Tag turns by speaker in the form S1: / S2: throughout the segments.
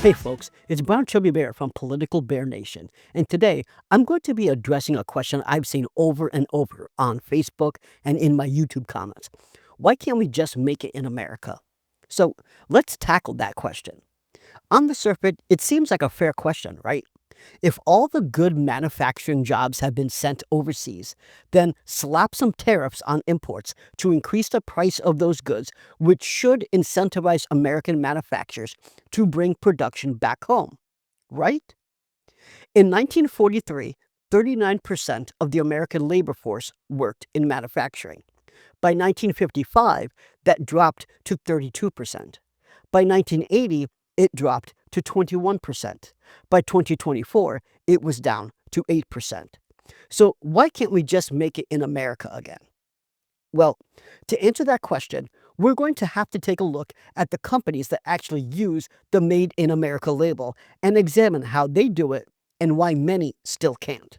S1: Hey folks, it's Brown Chubby Bear from Political Bear Nation, and today I'm going to be addressing a question I've seen over and over on Facebook and in my YouTube comments. Why can't we just make it in America? So let's tackle that question. On the surface, it seems like a fair question, right? If all the good manufacturing jobs have been sent overseas, then slap some tariffs on imports to increase the price of those goods, which should incentivize American manufacturers to bring production back home, right? In 1943, 39% of the American labor force worked in manufacturing. By 1955, that dropped to 32%. By 1980, it dropped to 21%. By 2024, it was down to 8%. So why can't we just make it in America again? Well, to answer that question, we're going to have to take a look at the companies that actually use the Made in America label and examine how they do it and why many still can't.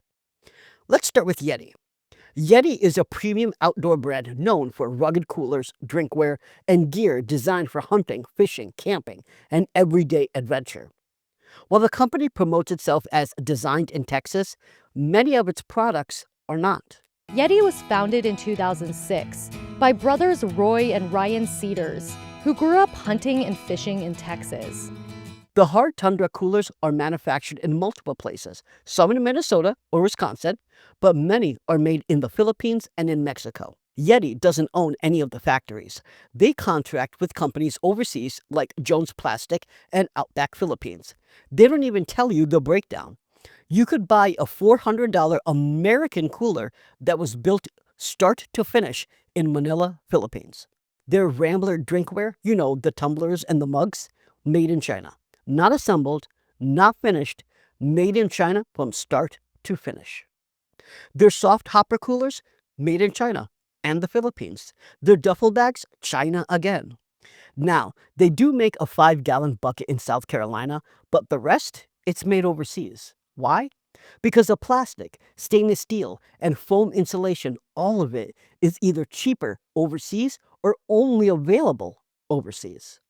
S1: Let's start with Yeti. Yeti is a premium outdoor brand known for rugged coolers, drinkware, and gear designed for hunting, fishing, camping, and everyday adventure. While the company promotes itself as designed in Texas, many of its products are not.
S2: Yeti was founded in 2006 by brothers Roy and Ryan Cedars, who grew up hunting and fishing in Texas.
S1: The hard tundra coolers are manufactured in multiple places, some in Minnesota or Wisconsin, but many are made in the Philippines and in Mexico. Yeti doesn't own any of the factories. They contract with companies overseas like Jones Plastic and Outback Philippines. They don't even tell you the breakdown. You could buy a $400 American cooler that was built start to finish in Manila, Philippines. Their Rambler drinkware, the tumblers and the mugs, made in China. Not assembled, not finished, made in China from start to finish. Their soft hopper coolers, made in China and the Philippines. Their duffel bags, China again. Now, they do make a 5-gallon bucket in South Carolina, but the rest, it's made overseas. Why? Because the plastic, stainless steel, and foam insulation, all of it is either cheaper overseas or only available overseas.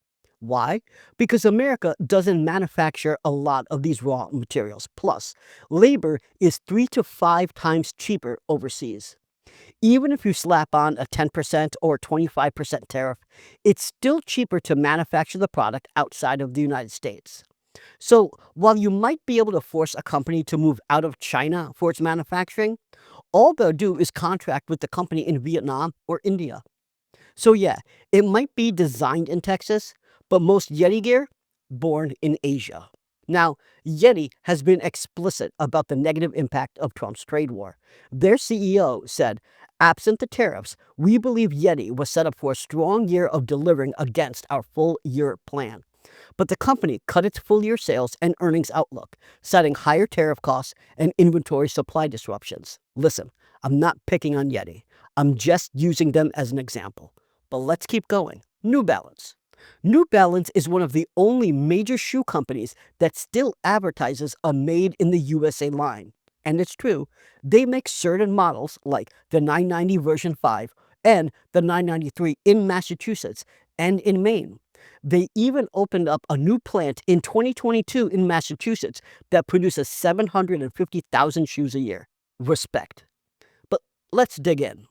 S1: Why? Because America doesn't manufacture a lot of these raw materials. Plus, labor is 3 to 5 times cheaper overseas. Even if you slap on a 10% or 25% tariff, it's still cheaper to manufacture the product outside of the United States. So, while you might be able to force a company to move out of China for its manufacturing, all they'll do is contract with the company in Vietnam or India. So yeah, it might be designed in Texas, but most Yeti gear, born in Asia. Now, Yeti has been explicit about the negative impact of Trump's trade war. Their CEO said, absent the tariffs, we believe Yeti was set up for a strong year of delivering against our full-year plan. But the company cut its full-year sales and earnings outlook, citing higher tariff costs and inventory supply disruptions. Listen, I'm not picking on Yeti. I'm just using them as an example. But let's keep going. New Balance. New Balance is one of the only major shoe companies that still advertises a Made in the USA line. And it's true, they make certain models like the 990 version 5 and the 993 in Massachusetts and in Maine. They even opened up a new plant in 2022 in Massachusetts that produces 750,000 shoes a year. Respect. But let's dig in.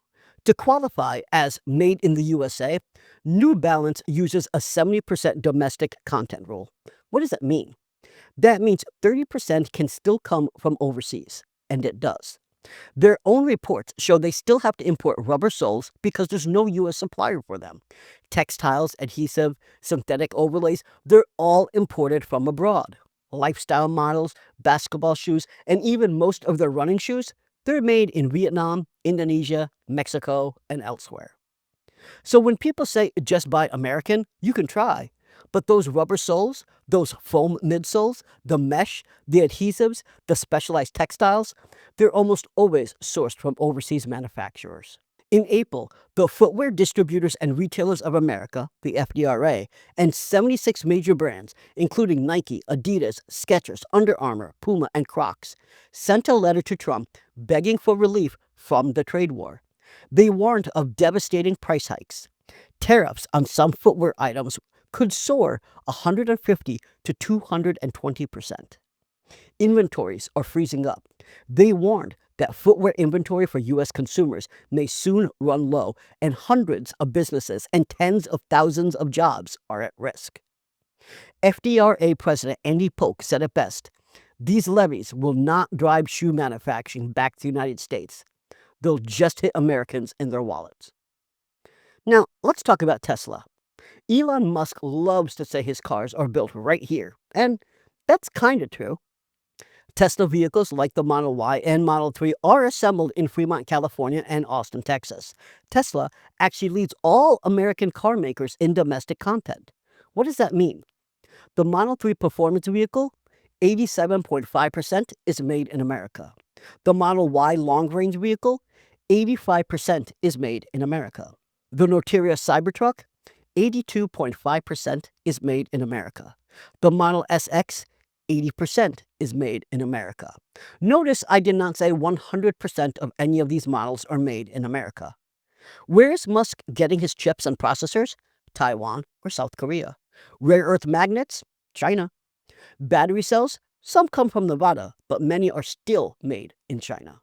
S1: To qualify as Made in the USA, New Balance uses a 70% domestic content rule. What does that mean? That means 30% can still come from overseas, and it does. Their own reports show they still have to import rubber soles because there's no U.S. supplier for them. Textiles, adhesive, synthetic overlays, they're all imported from abroad. Lifestyle models, basketball shoes, and even most of their running shoes, they're made in Vietnam, Indonesia, Mexico, and elsewhere. So when people say just buy American, you can try. But those rubber soles, those foam midsoles, the mesh, the adhesives, the specialized textiles, they're almost always sourced from overseas manufacturers. In April, the Footwear Distributors and Retailers of America, the FDRA, and 76 major brands, including Nike, Adidas, Skechers, Under Armour, Puma, and Crocs, sent a letter to Trump begging for relief from the trade war. They warned of devastating price hikes. Tariffs on some footwear items could soar 150 to 220%. Inventories are freezing up. They warned that footwear inventory for U.S. consumers may soon run low, and hundreds of businesses and tens of thousands of jobs are at risk. FDRA President Andy Polk said it best: these levies will not drive shoe manufacturing back to the United States. They'll just hit Americans in their wallets. Now, let's talk about Tesla. Elon Musk loves to say his cars are built right here, and that's kind of true. Tesla vehicles like the Model Y and Model 3 are assembled in Fremont, California and Austin, Texas. Tesla actually leads all American car makers in domestic content. What does that mean? The Model 3 performance vehicle, 87.5% is made in America. The Model Y long-range vehicle, 85% is made in America. The notorious Cybertruck, 82.5% is made in America. The Model SX, 80% is made in America. Notice I did not say 100% of any of these models are made in America. Where is Musk getting his chips and processors? Taiwan or South Korea. Rare earth magnets? China. Battery cells? Some come from Nevada, but many are still made in China.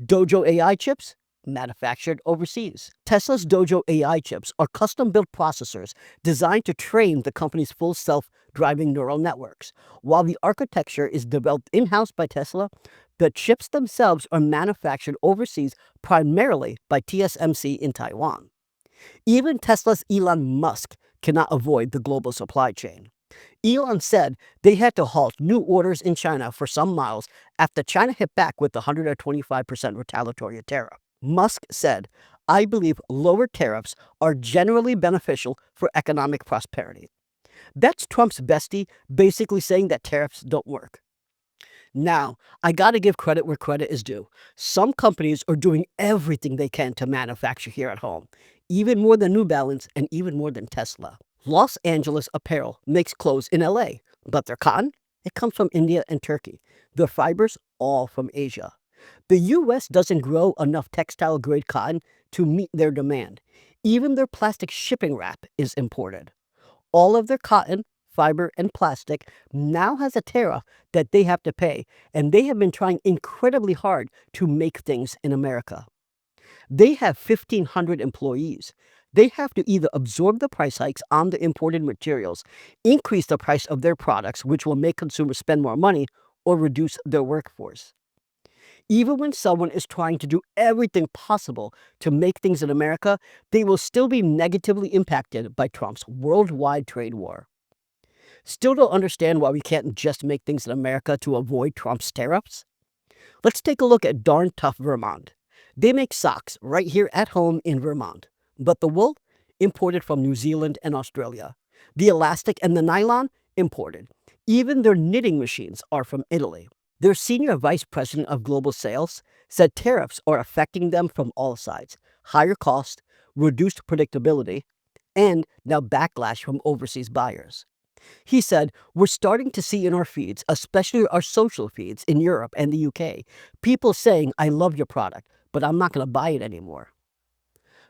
S1: Dojo AI chips? Manufactured overseas. Tesla's Dojo AI chips are custom-built processors designed to train the company's full self-driving neural networks. While the architecture is developed in-house by Tesla, the chips themselves are manufactured overseas primarily by TSMC in Taiwan. Even Tesla's Elon Musk cannot avoid the global supply chain. Elon said they had to halt new orders in China for some models after China hit back with the 125% retaliatory tariff. Musk said, "I believe lower tariffs are generally beneficial for economic prosperity." That's Trump's bestie basically saying that tariffs don't work. Now, I gotta give credit where credit is due. Some companies are doing everything they can to manufacture here at home, even more than New Balance and even more than Tesla. Los Angeles Apparel makes clothes in LA, but their cotton, it comes from India and Turkey. Their fibers, all from Asia. The U.S. doesn't grow enough textile-grade cotton to meet their demand. Even their plastic shipping wrap is imported. All of their cotton, fiber, and plastic now has a tariff that they have to pay, and they have been trying incredibly hard to make things in America. They have 1,500 employees. They have to either absorb the price hikes on the imported materials, increase the price of their products, which will make consumers spend more money, or reduce their workforce. Even when someone is trying to do everything possible to make things in America, they will still be negatively impacted by Trump's worldwide trade war. Still don't understand why we can't just make things in America to avoid Trump's tariffs? Let's take a look at Darn Tough Vermont. They make socks right here at home in Vermont, but the wool, imported from New Zealand and Australia. The elastic and the nylon, imported. Even their knitting machines are from Italy. Their senior vice president of global sales said tariffs are affecting them from all sides: higher cost, reduced predictability, and now backlash from overseas buyers. He said, "We're starting to see in our feeds, especially our social feeds in Europe and the UK, people saying, 'I love your product, but I'm not going to buy it anymore.'"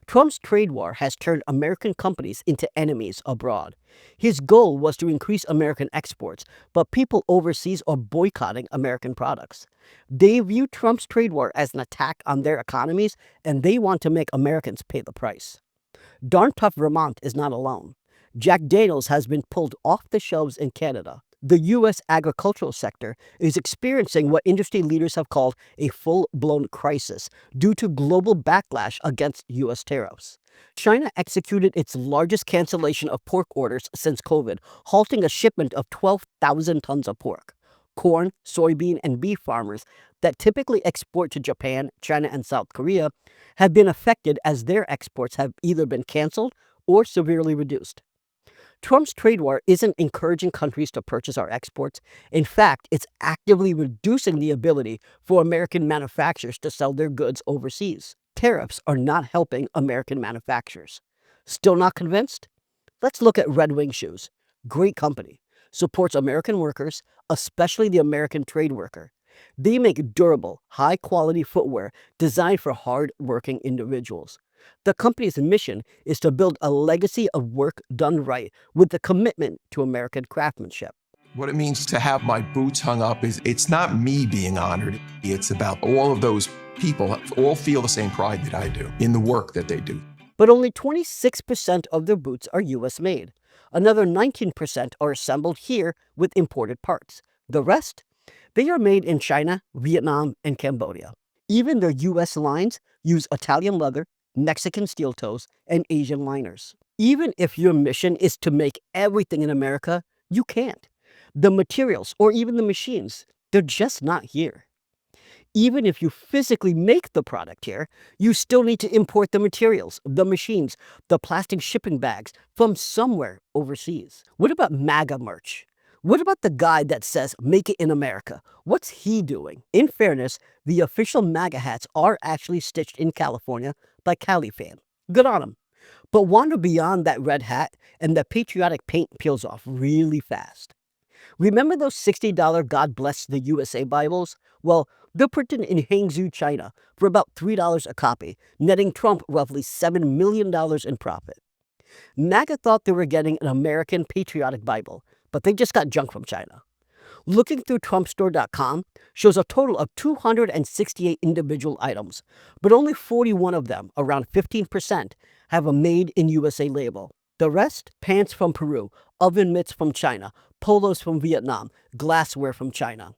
S1: Trump's trade war has turned American companies into enemies abroad. His goal was to increase American exports, but people overseas are boycotting American products. They view Trump's trade war as an attack on their economies, and they want to make Americans pay the price. Darn Tough Vermont is not alone. Jack Daniels has been pulled off the shelves in Canada. The U.S. agricultural sector is experiencing what industry leaders have called a full-blown crisis due to global backlash against U.S. tariffs. China executed its largest cancellation of pork orders since COVID, halting a shipment of 12,000 tons of pork. Corn, soybean, and beef farmers that typically export to Japan, China, and South Korea have been affected as their exports have either been canceled or severely reduced. Trump's trade war isn't encouraging countries to purchase our exports. In fact, it's actively reducing the ability for American manufacturers to sell their goods overseas. Tariffs are not helping American manufacturers. Still not convinced? Let's look at Red Wing Shoes. Great company. Supports American workers, especially the American trade worker. They make durable, high-quality footwear designed for hard-working individuals. The company's mission is to build a legacy of work done right with a commitment to American craftsmanship.
S3: What it means to have my boots hung up is it's not me being honored. It's about all of those people all feel the same pride that I do in the work that they do.
S1: But only 26% of their boots are US made. Another 19% are assembled here with imported parts. The rest, they are made in China, Vietnam, and Cambodia. Even their US lines use Italian leather, Mexican steel toes, and Asian liners. Even if your mission is to make everything in America, you can't. The materials or even the machines, they're just not here. Even if you physically make the product here, you still need to import the materials, the machines, the plastic shipping bags from somewhere overseas. What about MAGA merch? What about the guy that says, "Make it in America"? What's he doing? In fairness, the official MAGA hats are actually stitched in California by Cali fan. Good on him. But wander beyond that red hat and the patriotic paint peels off really fast. Remember those $60 God Bless the USA Bibles? Well, they're printed in Hangzhou, China for about $3 a copy, netting Trump roughly $7 million in profit. MAGA thought they were getting an American patriotic Bible, but they just got junk from China. Looking through TrumpStore.com shows a total of 268 individual items, but only 41 of them, around 15%, have a Made in USA label. The rest? Pants from Peru, oven mitts from China, polos from Vietnam, glassware from China.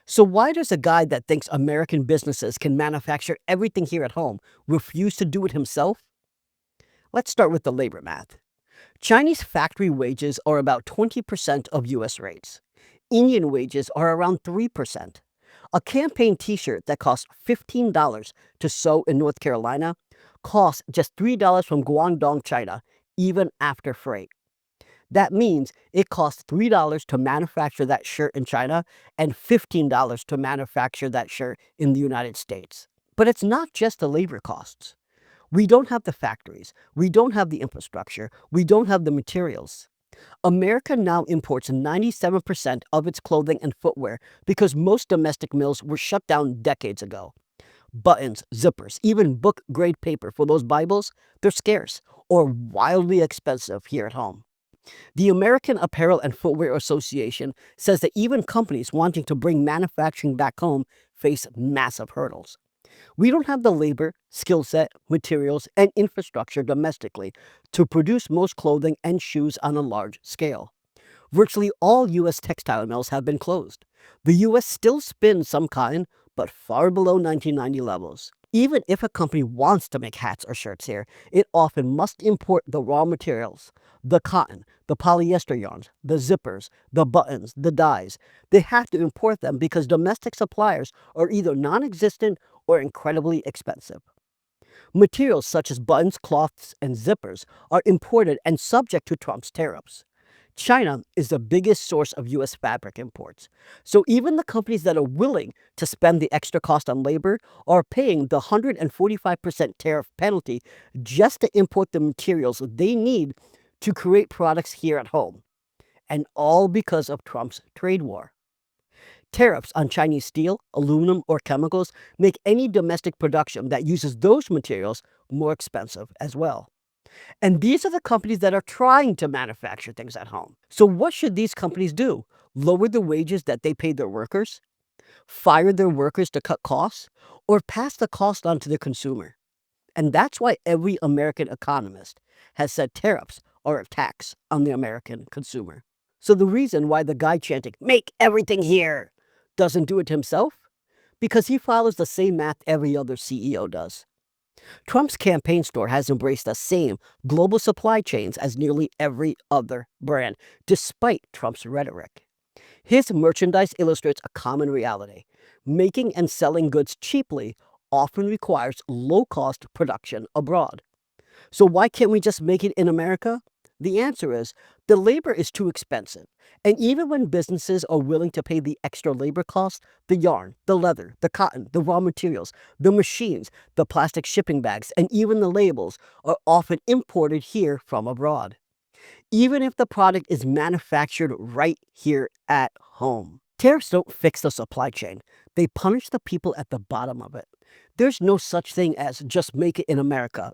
S1: So why does a guy that thinks American businesses can manufacture everything here at home refuse to do it himself? Let's start with the labor math. Chinese factory wages are about 20% of US rates. Indian wages are around 3%. A campaign t-shirt that costs $15 to sew in North Carolina costs just $3 from Guangdong, China, even after freight. That means it costs $3 to manufacture that shirt in China and $15 to manufacture that shirt in the United States. But it's not just the labor costs. We don't have the factories, we don't have the infrastructure, we don't have the materials. America now imports 97% of its clothing and footwear because most domestic mills were shut down decades ago. Buttons, zippers, even book-grade paper for those Bibles, they're scarce or wildly expensive here at home. The American Apparel and Footwear Association says that even companies wanting to bring manufacturing back home face massive hurdles. We don't have the labor, skill set, materials, and infrastructure domestically to produce most clothing and shoes on a large scale. Virtually all U.S. textile mills have been closed. The U.S. still spins some cotton, but far below 1990 levels. Even if a company wants to make hats or shirts here, it often must import the raw materials, the cotton, the polyester yarns, the zippers, the buttons, the dyes. They have to import them because domestic suppliers are either non-existent or incredibly expensive. Materials such as buttons, cloths, and zippers are imported and subject to Trump's tariffs. China is the biggest source of U.S. fabric imports. So even the companies that are willing to spend the extra cost on labor are paying the 145% tariff penalty just to import the materials they need to create products here at home. And all because of Trump's trade war. Tariffs on Chinese steel, aluminum, or chemicals make any domestic production that uses those materials more expensive as well. And these are the companies that are trying to manufacture things at home. So what should these companies do? Lower the wages that they pay their workers? Fire their workers to cut costs? Or pass the cost on to the consumer? And that's why every American economist has said tariffs are a tax on the American consumer. So the reason why the guy chanting, "Make everything here," doesn't do it himself? Because he follows the same math every other CEO does. Trump's campaign store has embraced the same global supply chains as nearly every other brand, despite Trump's rhetoric. His merchandise illustrates a common reality. Making and selling goods cheaply often requires low-cost production abroad. So why can't we just make it in America? The answer is the labor is too expensive. And even when businesses are willing to pay the extra labor costs, the yarn, the leather, the cotton, the raw materials, the machines, the plastic shipping bags, and even the labels are often imported here from abroad. Even if the product is manufactured right here at home. Tariffs don't fix the supply chain. They punish the people at the bottom of it. There's no such thing as just make it in America.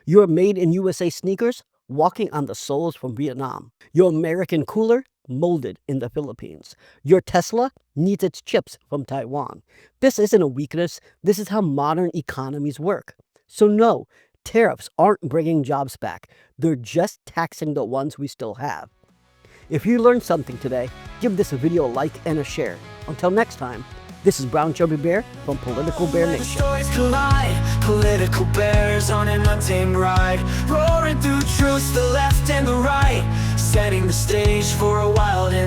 S1: Your made in USA sneakers walking on the soles from Vietnam. Your American cooler molded in the Philippines. Your Tesla needs its chips from Taiwan. This isn't a weakness. This is how modern economies work. So no, tariffs aren't bringing jobs back. They're just taxing the ones we still have. If you learned something today, give this video a like and a share. Until next time, this is Brown Chubby Bear from Political Bear
S4: When the
S1: Nation.
S4: stories collide, political bears on an untamed ride, roaring through truths, the left and the right, setting the stage for a wild and